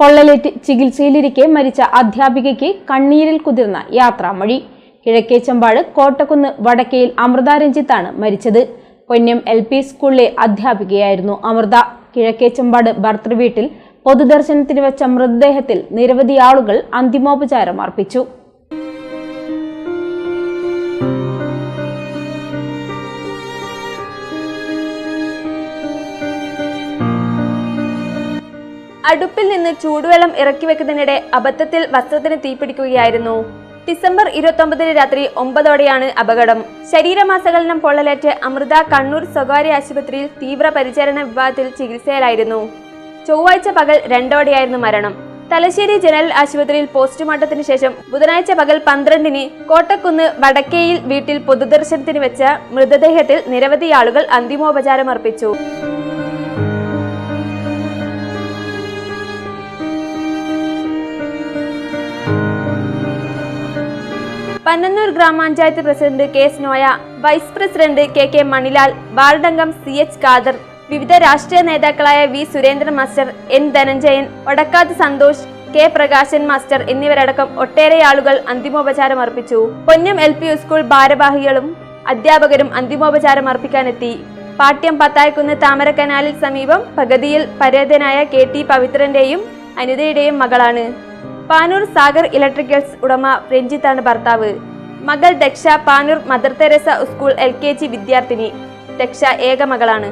പൊള്ളലേറ്റ് ചികിത്സയിലിരിക്കെ മരിച്ച അധ്യാപികയ്ക്ക് കണ്ണീരിൽ കുതിർന്ന യാത്രാമൊഴി. കിഴക്കേച്ചമ്പാട് കോട്ടക്കുന്ന് വടക്കേയിൽ അമൃത രഞ്ജിത്താണ് മരിച്ചത്. പൊന്നം LP സ്കൂളിലെ അധ്യാപികയായിരുന്നു അമൃത. കിഴക്കേച്ചമ്പാട് ഭർതൃവീട്ടിൽ പൊതുദർശനത്തിന് വെച്ച മൃതദേഹത്തിൽ നിരവധി ആളുകൾ അന്തിമോപചാരം അർപ്പിച്ചു. അടുപ്പിൽ നിന്ന് ചൂടുവെള്ളം ഇറക്കി വെക്കുന്നതിനിടെ അബദ്ധത്തിൽ വസ്ത്രത്തിന് തീപിടിക്കുകയായിരുന്നു. ഡിസംബർ 29 രാത്രി 9ഓടെയാണ് അപകടം. ശരീരമാസകലനം പൊള്ളലേറ്റ് അമൃത കണ്ണൂർ സ്വകാര്യ ആശുപത്രിയിൽ തീവ്രപരിചരണ വിഭാഗത്തിൽ ചികിത്സയിലായിരുന്നു. ചൊവ്വാഴ്ച പകൽ 2ഓടെയായിരുന്നു മരണം. തലശ്ശേരി ജനറൽ ആശുപത്രിയിൽ പോസ്റ്റ്മോർട്ടത്തിന് ശേഷം ബുധനാഴ്ച പകൽ 12-ന് കോട്ടക്കുന്ന് വടക്കേയിൽ വീട്ടിൽ പൊതുദർശനത്തിന് വെച്ച മൃതദേഹത്തിൽ നിരവധി ആളുകൾ അന്തിമോപചാരം അർപ്പിച്ചു. പന്നന്നൂർ ഗ്രാമപഞ്ചായത്ത് president KS Noya, vice president KK Manilal, വാർഡംഗം CH ഖാദർ, വിവിധ രാഷ്ട്രീയ നേതാക്കളായ V Surendran master, N Dhananjayan, Vadakkath Santhosh, K Prakashan master എന്നിവരടക്കം ഒട്ടേറെ ആളുകൾ അന്തിമോപചാരം അർപ്പിച്ചു. പൊന്നം LP സ്കൂൾ ഭാരവാഹികളും അധ്യാപകരും അന്തിമോപചാരം അർപ്പിക്കാനെത്തി. പാട്യം പത്തായക്കുന്ന് താമരക്കനാലിൽ സമീപം പഗതിയിൽ പരേതനായ KT പവിത്രന്റെയും അനിതയുടെയും മകളാണ്. പാനൂർ സാഗർ ഇലക്ട്രിക്കൽസ് ഉടമ രഞ്ജിത്താണ് ഭർത്താവ്. മകൾ Daksha Panoor Mother Teresa school LKG വിദ്യാർത്ഥിനി. ദക്ഷ ഏക മകളാണ്.